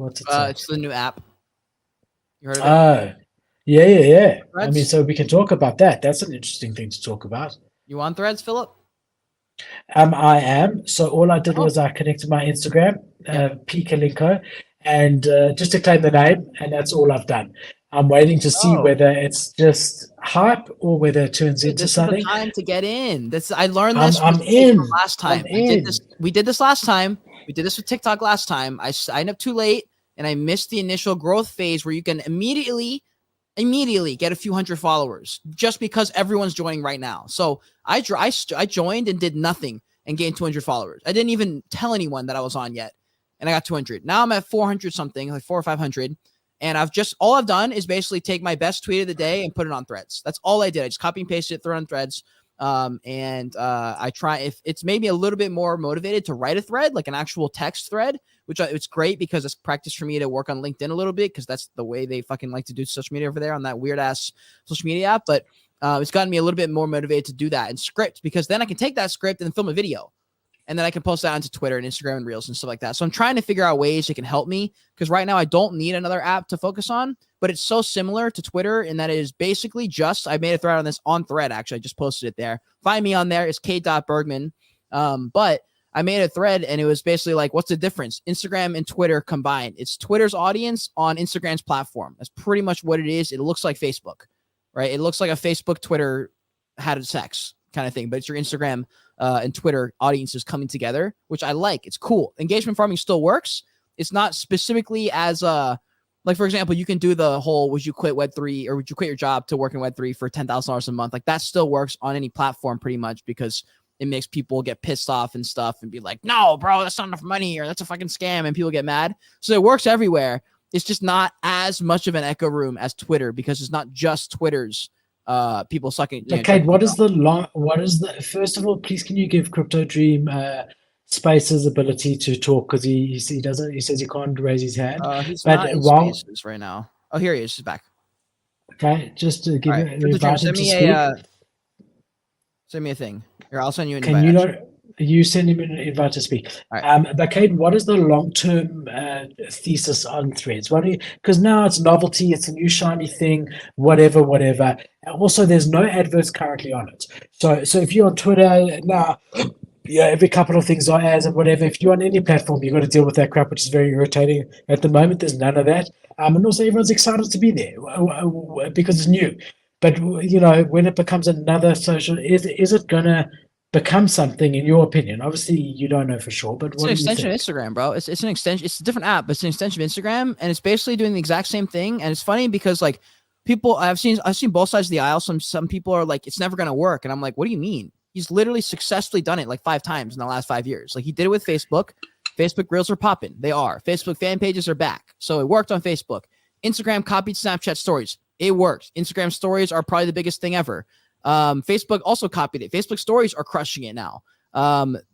What's it say? It's the new app. You heard of it? Oh, yeah. I mean, Threads? so we can talk about that. That's an interesting thing to talk about. You on Threads, Philip? I am. So all I did Oh, was I connected my Instagram, yep. Pikalinko, and just to claim the name, and that's all I've done. I'm waiting to see Oh, whether it's just hype or whether it turns dude, into this is the something. time to get in. This I learned I'm this I'm mistake from in. last I'm time. in. We did this last time. We did this with TikTok last time. I signed up too late and I missed the initial growth phase where you can immediately get a few hundred followers just because everyone's joining right now. So I joined and did nothing and gained 200 followers. I didn't even tell anyone that I was on yet, and I got 200. Now I'm at 400 something, like 400 or 500. And all I've done is basically take my best tweet of the day and put it on Threads. That's all I did. I just copy and pasted it, throw it on Threads. I try, if it's made me a little bit more motivated to write a thread, like an actual text thread, which it's great because it's practice for me to work on LinkedIn a little bit, because that's the way they fucking like to do social media over there on that weird ass social media app. But it's gotten me a little bit more motivated to do that and script, because then I can take that script and film a video. And then I can post that onto Twitter and Instagram and Reels and stuff like that. So I'm trying to figure out ways that can help me, because right now I don't need another app to focus on, but it's so similar to Twitter in that it is basically just, I made a thread on this on Thread, actually. I just posted it there. Find me on there. It's k.bergman. But I made a thread and it was basically like, what's the difference? Instagram and Twitter combined. It's Twitter's audience on Instagram's platform. That's pretty much what it is. It looks like Facebook, right? It looks like a Facebook, Twitter had sex kind of thing, but it's your Instagram and Twitter audiences coming together, which I like. It's cool. Engagement farming still works. It's not specifically as like, for example, you can do the whole, would you quit Web3 or would you quit your job to work in Web3 for $10,000 a month? Like that still works on any platform pretty much, because it makes people get pissed off and stuff and be like, no, bro, that's not enough money, or that's a fucking scam, and people get mad. So it works everywhere. It's just not as much of an echo room as Twitter, because it's not just Twitter's people sucking. Okay, first of all, please can you give Crypto Dream Space's ability to talk, because he says he can't raise his hand. He's But not in while Spaces right now. Oh, here he is. He's back. okay, just to give All you right, Crypto Dream, invite him to speak. send me a thing. Here, I'll send you an Can invite. you Actually. not? You send him an invite to speak. All right. But Kate, what is the long-term thesis on Threads? Because now it's novelty, it's a new shiny thing, whatever. Also, there's no adverts currently on it. So if you're on Twitter now, yeah, every couple of things are ads and whatever. If you're on any platform, you've got to deal with that crap, which is very irritating. At the moment, there's none of that. And also everyone's excited to be there because it's new. But when it becomes another social, is it gonna become something in your opinion? Obviously, you don't know for sure, but It's what an do you extension think? of Instagram, bro. It's an extension. It's a different app, but it's an extension of Instagram, and it's basically doing the exact same thing. And it's funny because like people, I've seen both sides of the aisle. Some people are like, it's never gonna work, and I'm like, what do you mean? He's literally successfully done it like 5 times in the last 5 years. Like he did it with Facebook. Facebook Reels are popping. They are. Facebook fan pages are back. So it worked on Facebook. Instagram copied Snapchat stories. It works. Instagram stories are probably the biggest thing ever. Facebook also copied it. Facebook stories are crushing it now.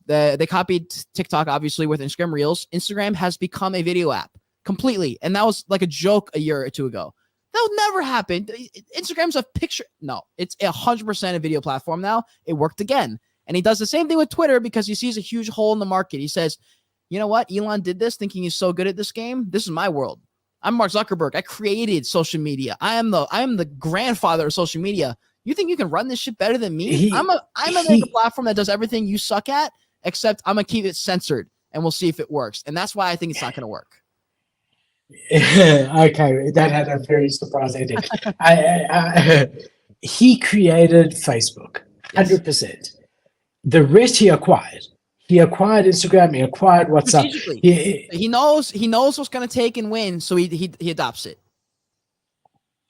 They copied TikTok, obviously, with Instagram Reels. Instagram has become a video app completely. And that was like a joke a year or two ago. That will never happen. Instagram's a picture. No, it's 100% a video platform now. It worked again. And he does the same thing with Twitter because he sees a huge hole in the market. He says, you know what? Elon did this thinking he's so good at this game. This is my world. I'm Mark Zuckerberg. I created social media. I am the grandfather of social media. You think you can run this shit better than me? I'm gonna make a platform that does everything you suck at, except I'm gonna keep it censored, and we'll see if it works. And that's why I think it's not gonna work. Okay, that had a very surprising ending. He created Facebook, 100%. The rest he acquired. He acquired Instagram. He acquired WhatsApp. He knows what's gonna take and win, so he adopts it.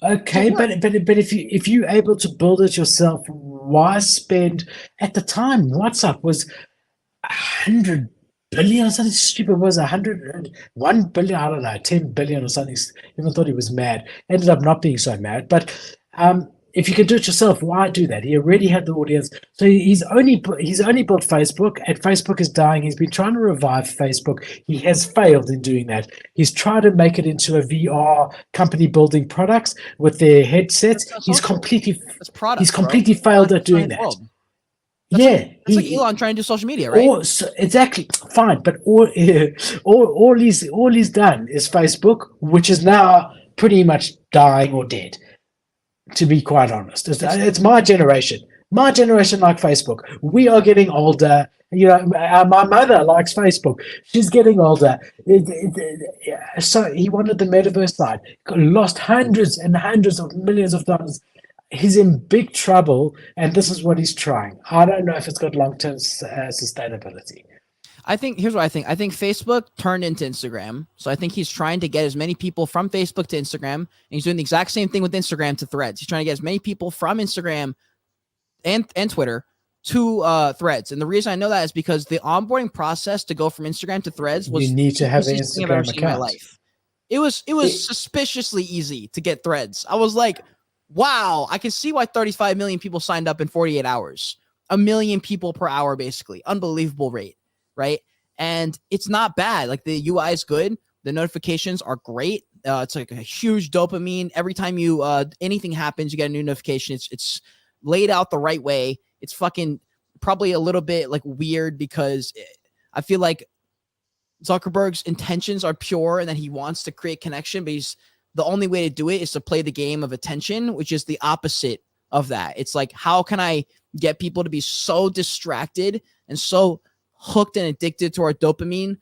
Okay, but if you're able to build it yourself, why spend? At the time, WhatsApp was 100 billion or something stupid. It was 101 billion, I don't know, 10 billion or something. Even thought he was mad. Ended up not being so mad. But if you can do it yourself, why do that? He already had the audience. So he's only built Facebook, and Facebook is dying. He's been trying to revive Facebook. He has failed in doing that. He's tried to make it into a VR company building products with their headsets. He's completely failed at doing that. That's like Elon trying to do social media, right? Exactly, fine. But all he's done is Facebook, which is now pretty much dying or dead. To be quite honest, it's my generation. My generation like Facebook. We are getting older. My mother likes Facebook. She's getting older. So he wanted the metaverse side. Lost hundreds and hundreds of millions of dollars. He's in big trouble, and this is what he's trying. I don't know if it's got long-term sustainability. Here's what I think. I think Facebook turned into Instagram. So I think he's trying to get as many people from Facebook to Instagram. And he's doing the exact same thing with Instagram to Threads. He's trying to get as many people from Instagram and Twitter to Threads. And the reason I know that is because the onboarding process to go from Instagram to Threads was you need to have an Instagram account. In my life. It was suspiciously easy to get Threads. I was like, wow, I can see why 35 million people signed up in 48 hours. 1 million people per hour, basically. Unbelievable rate. Right. And it's not bad. Like the UI is good. The notifications are great. It's like a huge dopamine. Every time you anything happens, you get a new notification. It's laid out the right way. It's fucking probably a little bit like weird because I feel like Zuckerberg's intentions are pure and that he wants to create connection, but the only way to do it is to play the game of attention, which is the opposite of that. It's like, how can I get people to be so distracted and so hooked and addicted to our dopamine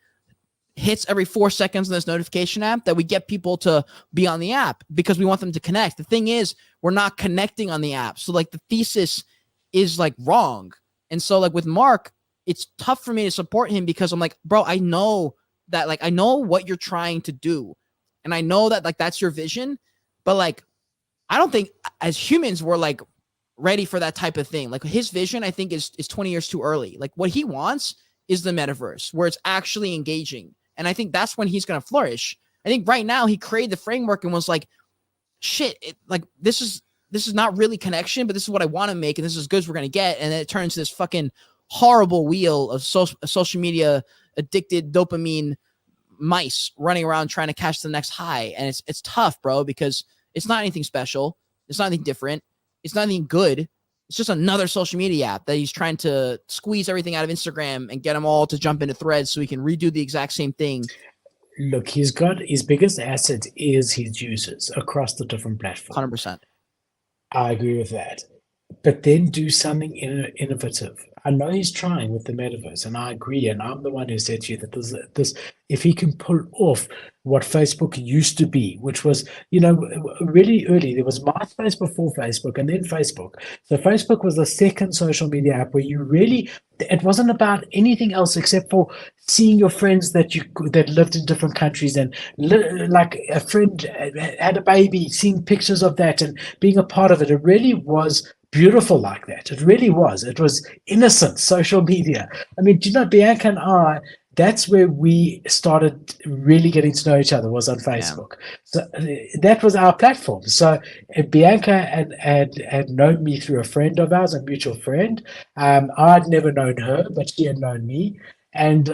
hits every 4 seconds in this notification app that we get people to be on the app because we want them to connect. The thing is, we're not connecting on the app. So like the thesis is like wrong. And so like with Mark, it's tough for me to support him because I'm like, bro, I know that like, I know what you're trying to do. And I know that like, that's your vision, but like, I don't think as humans, we're like ready for that type of thing. Like his vision, I think is 20 years too early. Like what he wants is the metaverse where it's actually engaging. And I think that's when he's going to flourish. I think right now he created the framework and was like, shit, this is not really connection, but this is what I want to make. And this is as good as we're going to get. And then it turns this fucking horrible wheel of social media addicted dopamine mice running around trying to catch the next high. And it's tough, bro, because it's not anything special. It's not anything different. It's not anything good. It's just another social media app that he's trying to squeeze everything out of Instagram and get them all to jump into Threads so he can redo the exact same thing. Look, he's got his biggest asset is his users across the different platforms. 100%. I agree with that. But then do something innovative. I know he's trying with the metaverse, and I agree. And I'm the one who said to you that this if he can pull off what Facebook used to be, which was, really early. There was MySpace before Facebook, and then Facebook. So Facebook was the second social media app where it wasn't about anything else except for seeing your friends that lived in different countries, and like a friend had a baby, seeing pictures of that and being a part of it. It really was beautiful like that. It really was. It was innocent social media. I mean, Bianca and I, that's where we started really getting to know each other, was on Facebook. Yeah. So that was our platform. So Bianca had known me through a friend of ours, a mutual friend. I'd never known her, but she had known me. And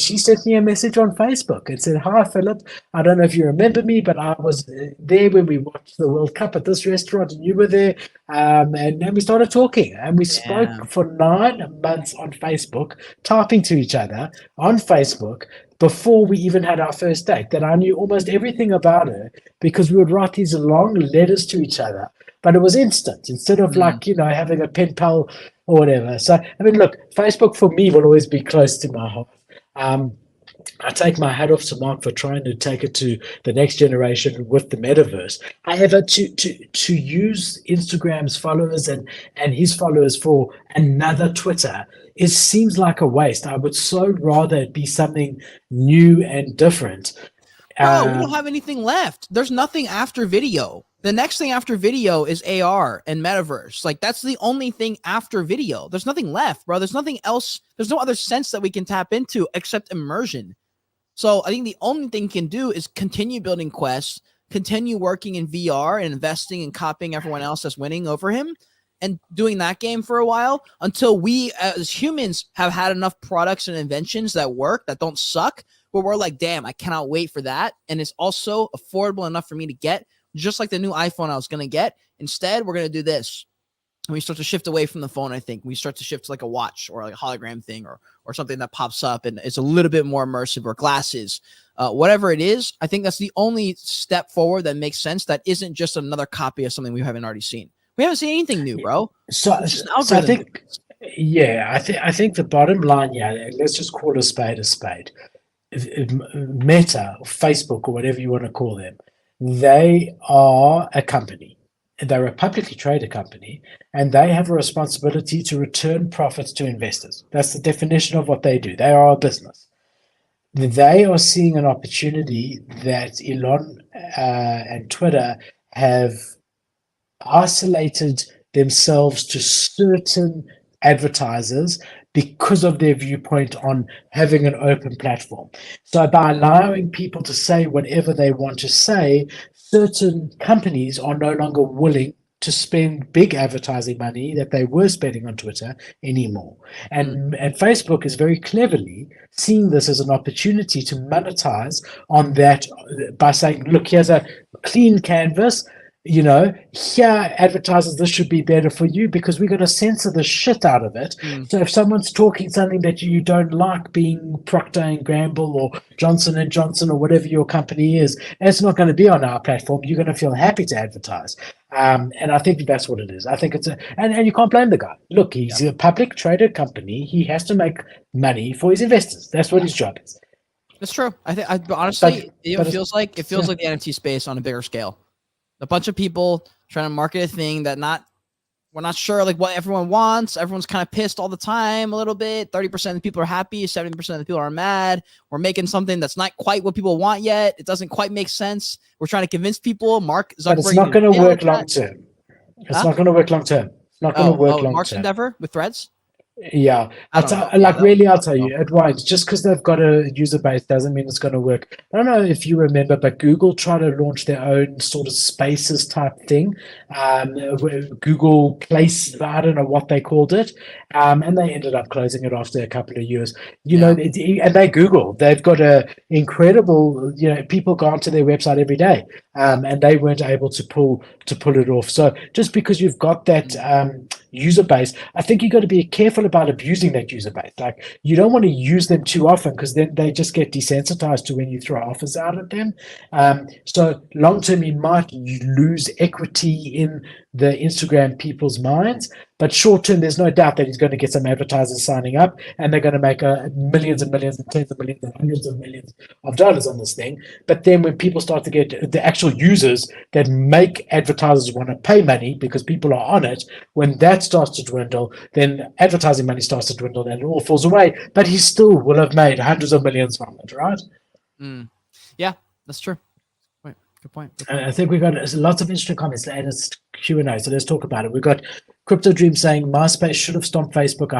she sent me a message on Facebook and said, "Hi, Philip. I don't know if you remember me, but I was there when we watched the World Cup at this restaurant, and you were there." And then we started talking, and we spoke for 9 months on Facebook, typing to each other on Facebook before we even had our first date. That I knew almost everything about her because we would write these long letters to each other, but it was instant instead of having a pen pal or whatever. So, I mean, look, Facebook for me will always be close to my heart. I take my hat off to Mark for trying to take it to the next generation with the metaverse. However, to use Instagram's followers and his followers for another Twitter, it seems like a waste. I would so rather it be something new and different. Bro, we don't have anything left. There's nothing after video. The next thing after video is AR and metaverse. Like, that's the only thing after video. There's nothing left, bro. There's nothing else. There's no other sense that we can tap into except immersion. So I think the only thing you can do is continue building quests, continue working in VR and investing and copying everyone else that's winning over him and doing that game for a while until we as humans have had enough products and inventions that work, that don't suck, where we're like, damn, I cannot wait for that. And it's also affordable enough for me to get, just like the new iPhone I was going to get. Instead, we're going to do this. And we start to shift away from the phone, I think we start to shift to like a watch or like a hologram thing or something that pops up and it's a little bit more immersive, or glasses, whatever it is. I think that's the only step forward that makes sense. That isn't just another copy of something we haven't already seen. We haven't seen anything new, bro. So I think, yeah, I think the bottom line, yeah, let's just call a spade a spade. Meta or Facebook or whatever you want to call them, they are a company. They're a publicly traded company, and they have a responsibility to return profits to investors. That's the definition of what they do. They are a business. They are seeing an opportunity that Elon and Twitter have isolated themselves to certain advertisers because of their viewpoint on having an open platform. So by allowing people to say whatever they want to say, certain companies are no longer willing to spend big advertising money that they were spending on Twitter anymore. And Facebook is very cleverly seeing this as an opportunity to monetize on that by saying, look, here's a clean canvas. Here, advertisers, this should be better for you because we're going to censor the shit out of it. So if someone's talking something that you don't like, being Procter and Gamble or Johnson and Johnson or whatever your company is, it's not going to be on our platform. You're going to feel happy to advertise. And I think that's what it is. I think it's and you can't blame the guy. Look, he's a public traded company. He has to make money for his investors. That's what his job is. That's true. I think honestly, it feels like the NFT space on a bigger scale. A bunch of people trying to market a thing that we're not sure like what everyone wants. Everyone's kind of pissed all the time a little bit. 30% of the people are happy. 70% of the people are mad. We're making something that's not quite what people want yet. It doesn't quite make sense. We're trying to convince people. Mark Zuckerberg, but it's not going to work long term. It's not going to work long term. It's not going to work long term. Mark's endeavor with Threads? Yeah, I'll tell you, it won't. Just because they've got a user base doesn't mean it's going to work. I don't know if you remember, but Google tried to launch their own sort of spaces type thing. Google Place, I don't know what they called it, and they ended up closing it after a couple of years. And they've got a incredible. People go onto their website every day, and they weren't able to pull it off. So just because you've got that user base, I think you've got to be careful about abusing that user base. Like, you don't want to use them too often because then they just get desensitized to when you throw offers out at them. So long term, you might lose equity in the Instagram people's minds, but short term, there's no doubt that he's going to get some advertisers signing up, and they're going to make millions and millions and tens of millions and hundreds of millions of dollars on this thing. But then when people start to get the actual users that make advertisers want to pay money because people are on it, when that starts to dwindle, then advertising money starts to dwindle and it all falls away. But he still will have made hundreds of millions from it, right? Yeah, that's true. Good point. And I think we've got lots of interesting comments and it's Q&A, so let's talk about it. We've got Crypto Dream saying Myspace should have stomped Facebook.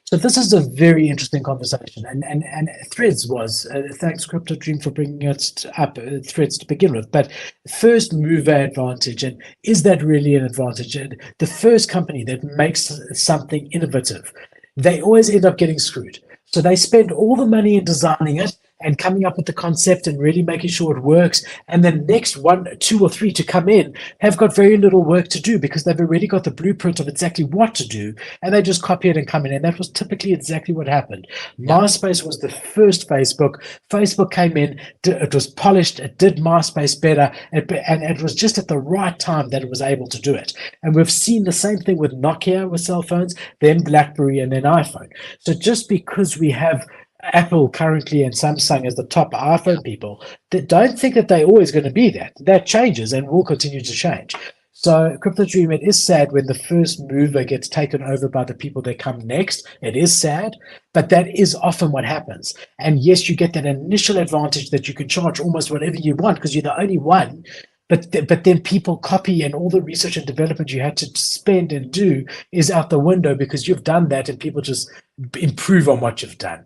So this is a very interesting conversation, and Threads was thanks Crypto Dream for bringing it up, Threads to begin with. But first mover advantage, and is that really an advantage? And the first company that makes something innovative, they always end up getting screwed. So they spend all the money in designing it and coming up with the concept and really making sure it works. And the next 1, 2, or 3 to come in have got very little work to do because they've already got the blueprint of exactly what to do. And they just copy it and come in. And that was typically exactly what happened. Yeah. MySpace was the first Facebook. Facebook came in, it was polished, it did MySpace better. And it was just at the right time that it was able to do it. And we've seen the same thing with Nokia with cell phones, then BlackBerry, and then iPhone. So just because we have Apple currently and Samsung as the top iPhone people, that don't think that they're always going to be that. That changes and will continue to change. So Crypto Dream, it is sad when the first mover gets taken over by the people that come next. It is sad, but that is often what happens. And yes, you get that initial advantage that you can charge almost whatever you want because you're the only one. But then people copy, and all the research and development you had to spend and do is out the window because you've done that, and people just improve on what you've done.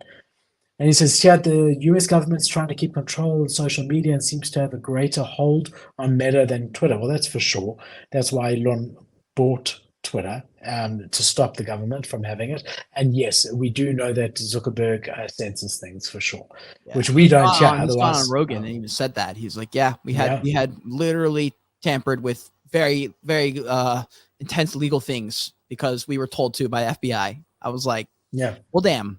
And he says, yeah, the US government's trying to keep control of social media and seems to have a greater hold on Meta than Twitter. Well, that's for sure. That's why Elon bought Twitter, to stop the government from having it. And yes, we do know that Zuckerberg censors things for sure, which we don't. He's on Rogan and even said that. He's like, yeah, we had literally tampered with very, very intense legal things because we were told to by FBI. I was like, yeah. well, damn.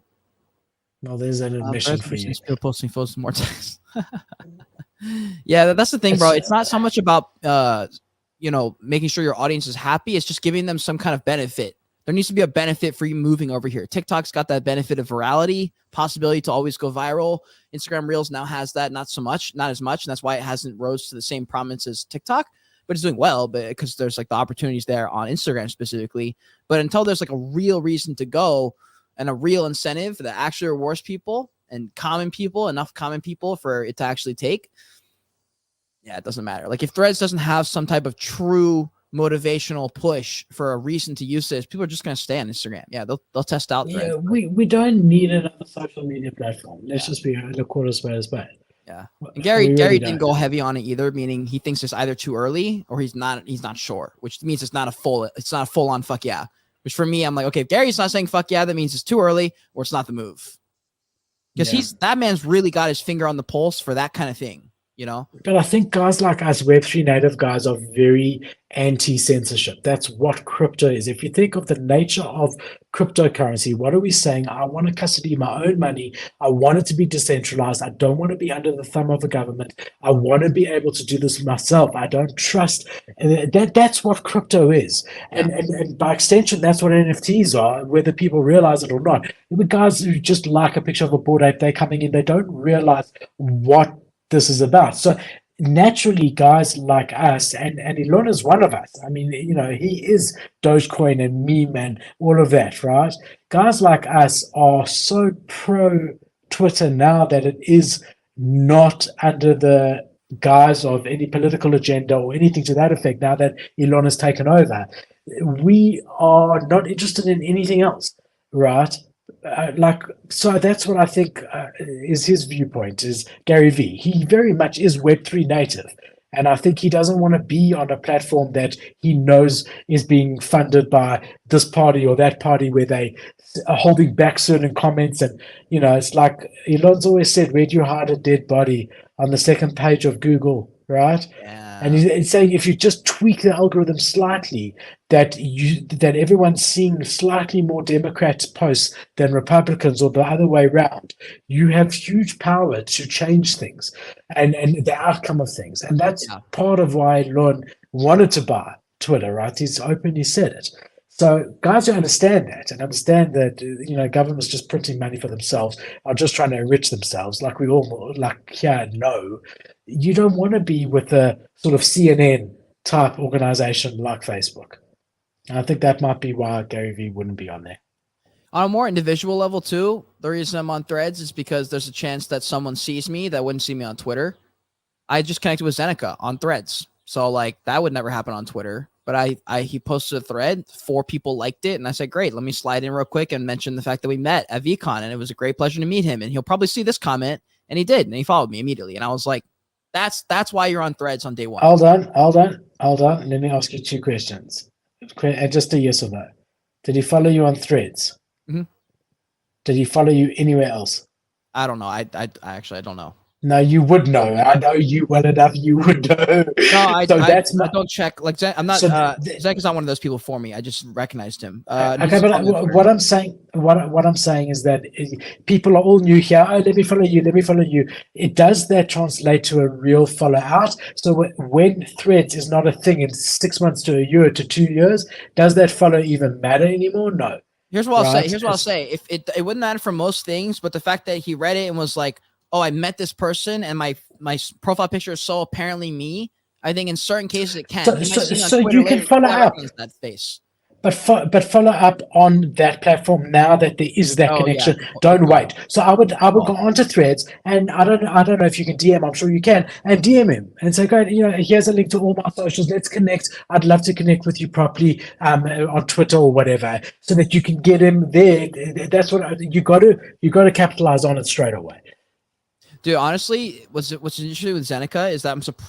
Well, there's an admission for you. Still posting photos more times. Yeah, that's the thing, bro. It's not so much about making sure your audience is happy. It's just giving them some kind of benefit. There needs to be a benefit for you moving over here. TikTok's got that benefit of virality, possibility to always go viral. Instagram Reels now has that, not as much, and that's why it hasn't rose to the same prominence as TikTok, but it's doing well, but because there's like the opportunities there on Instagram specifically. But until there's like a real reason to go and a real incentive that actually rewards people and enough common people for it to actually take, yeah, it doesn't matter. Like if Threads doesn't have some type of true motivational push for a reason to use this, people are just going to stay on Instagram. Yeah, they'll test out Threads. Yeah, we don't need another social media platform. Let's just be a quarter as bad. Yeah, and Gary didn't go heavy on it either, meaning he thinks it's either too early or he's not sure, which means it's not a full on fuck yeah. Which for me, I'm like, okay, if Gary's not saying fuck yeah, that means it's too early or it's not the move. Because that man's really got his finger on the pulse for that kind of thing, you know? But I think guys like us, Web3 native guys, are very anti-censorship. That's what crypto is. If you think of the nature of cryptocurrency, what are we saying? I want to custody my own money. I want it to be decentralized. I don't want to be under the thumb of a government. I want to be able to do this myself. I don't trust. That's what crypto is. And by extension, that's what NFTs are, whether people realize it or not. The guys who just like a picture of a Bored Ape, they're coming in, they don't realize what this is about. So naturally, guys like us, and Elon is one of us. I mean, he is Dogecoin and meme and all of that, right? Guys like us are so pro Twitter now that it is not under the guise of any political agenda or anything to that effect now that Elon has taken over. We are not interested in anything else, right? So that's what I think is his viewpoint, is Gary V. He very much is Web3 native. And I think he doesn't want to be on a platform that he knows is being funded by this party or that party where they are holding back certain comments. And, it's like Elon's always said, where do you hide a dead body? On the second page of Google, right? Yeah. And he's saying if you just tweak the algorithm slightly, that everyone's seeing slightly more Democrats posts than Republicans or the other way around, you have huge power to change things and the outcome of things. And that's part of why Elon wanted to buy Twitter, right? He's openly said it. So guys who understand that and understand that, government's just printing money for themselves, are just trying to enrich themselves, like we all know, you don't want to be with a sort of CNN type organization like Facebook. And I think that might be why Gary Vee wouldn't be on there. On a more individual level too, the reason I'm on Threads is because there's a chance that someone sees me that wouldn't see me on Twitter. I just connected with Zeneca on Threads. So like that would never happen on Twitter. But he posted a thread, 4 people liked it, and I said, great, let me slide in real quick and mention the fact that we met at VCon, and it was a great pleasure to meet him, and he'll probably see this comment, and he did, and he followed me immediately, and I was like, that's why you're on Threads on day one. Hold on. Let me ask you 2 questions, and just a yes or no. Did he follow you on Threads? Mm-hmm. Did he follow you anywhere else? I don't know. I actually don't know. No, you would know. I know you well enough. You would know. No, I don't check. Like I'm not. Zach is not one of those people for me. I just recognized him. Okay, but what I'm saying is that people are all new here. Oh, let me follow you. Let me follow you. It does that translate to a real follow out? So when Threads is not a thing in 6 months to a year to 2 years, does that follow even matter anymore? No. Here's what I'll say. If it wouldn't matter for most things, but the fact that he read it and was like, oh, I met this person and my profile picture is so apparently me, I think in certain cases it can. So you can follow up that face. But follow up on that platform now that there is that connection. Yeah. Don't wait. So I would go onto Threads, and I don't know if you can DM. I'm sure you can, and DM him and say, "Great, here's a link to all my socials. Let's connect. I'd love to connect with you properly on Twitter or whatever, so that you can get him there." That's what you got to capitalize on it straight away. Dude, honestly, what's interesting with Zeneca is that I'm surprised